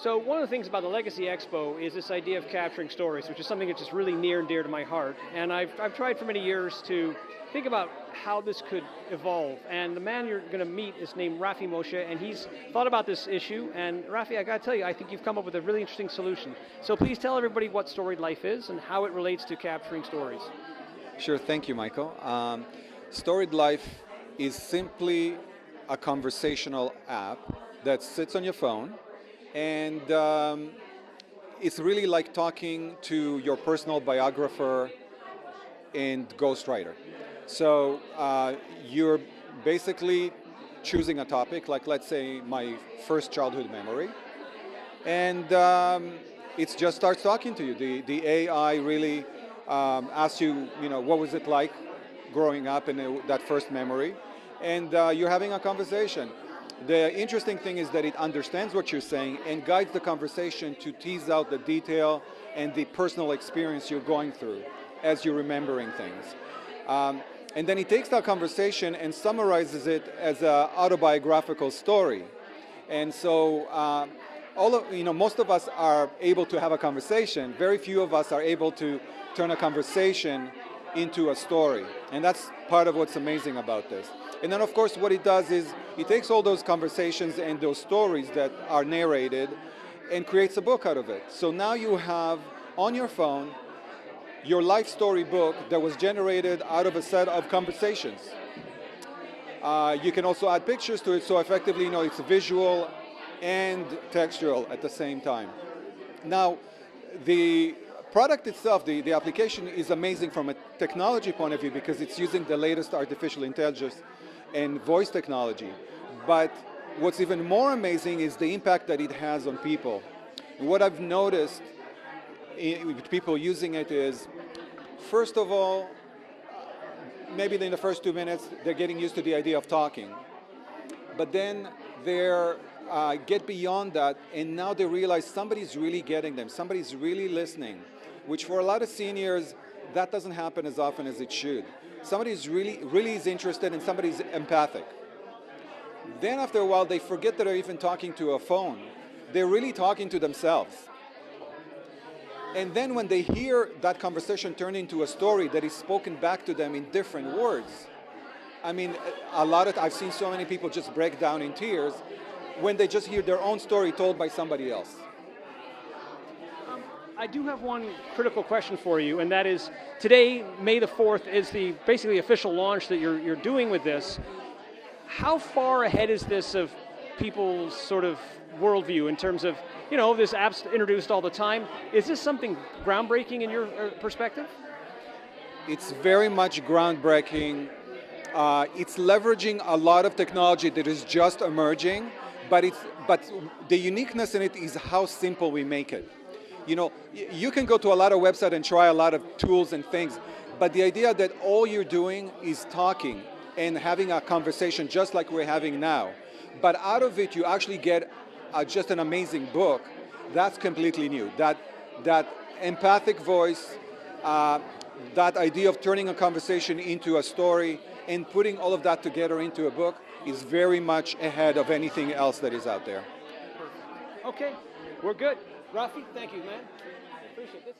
So one of the things about the Legacy Expo is this idea of capturing stories, which is something that's just really near and dear to my heart. And I've tried for many years to think about how this could evolve. And the man you're going to meet is named Rafi Moshe, and he's thought about this issue. And Rafi, I got to tell you, I think you've come up with a really interesting solution. So please tell everybody what Storied Life is and how it relates to capturing stories. Sure, thank you, Michael. Storied Life is simply a conversational app that sits on your phone, and it's really like talking to your personal biographer and ghostwriter. So you're basically choosing a topic, like let's say my first childhood memory, and it just starts talking to you. The AI really asks you, what was it like growing up in that first memory, and you're having a conversation. The interesting thing is that it understands what you're saying and guides the conversation to tease out the detail and the personal experience you're going through as you're remembering things. And then it takes that conversation and summarizes it as an autobiographical story. And so most of us are able to have a conversation. Very few of us are able to turn a conversation into a story. And that's part of what's amazing about this. And then, of course, what it does is it takes all those conversations and those stories that are narrated and creates a book out of it. So now you have on your phone your life story book that was generated out of a set of conversations. You can also add pictures to it, so effectively, it's visual and textual at the same time. Now, the product itself, the application is amazing from a technology point of view because it's using the latest artificial intelligence and voice technology. But what's even more amazing is the impact that it has on people. What I've noticed with people using it is, first of all, maybe in the first 2 minutes, they're getting used to the idea of talking. But then they get beyond that, and now they realize somebody's really getting them, somebody's really listening, which for a lot of seniors, that doesn't happen as often as it should. Somebody's really is interested and somebody's empathic. Then after a while, they forget that they're even talking to a phone. They're really talking to themselves. And then when they hear that conversation turn into a story that is spoken back to them in different words, I mean, I've seen so many people just break down in tears when they just hear their own story told by somebody else. I do have one critical question for you, and that is, today, May the 4th, is the basically official launch that you're doing with this. How far ahead is this of people's sort of worldview in terms of, this app's introduced all the time? Is this something groundbreaking in your perspective? It's very much groundbreaking. It's leveraging a lot of technology that is just emerging, but the uniqueness in it is how simple we make it. You can go to a lot of websites and try a lot of tools and things, but the idea that all you're doing is talking and having a conversation just like we're having now, but out of it you actually get just an amazing book, that's completely new. That empathic voice, that idea of turning a conversation into a story and putting all of that together into a book is very much ahead of anything else that is out there. Perfect. Okay, we're good. Rafi, thank you, man. Appreciate this.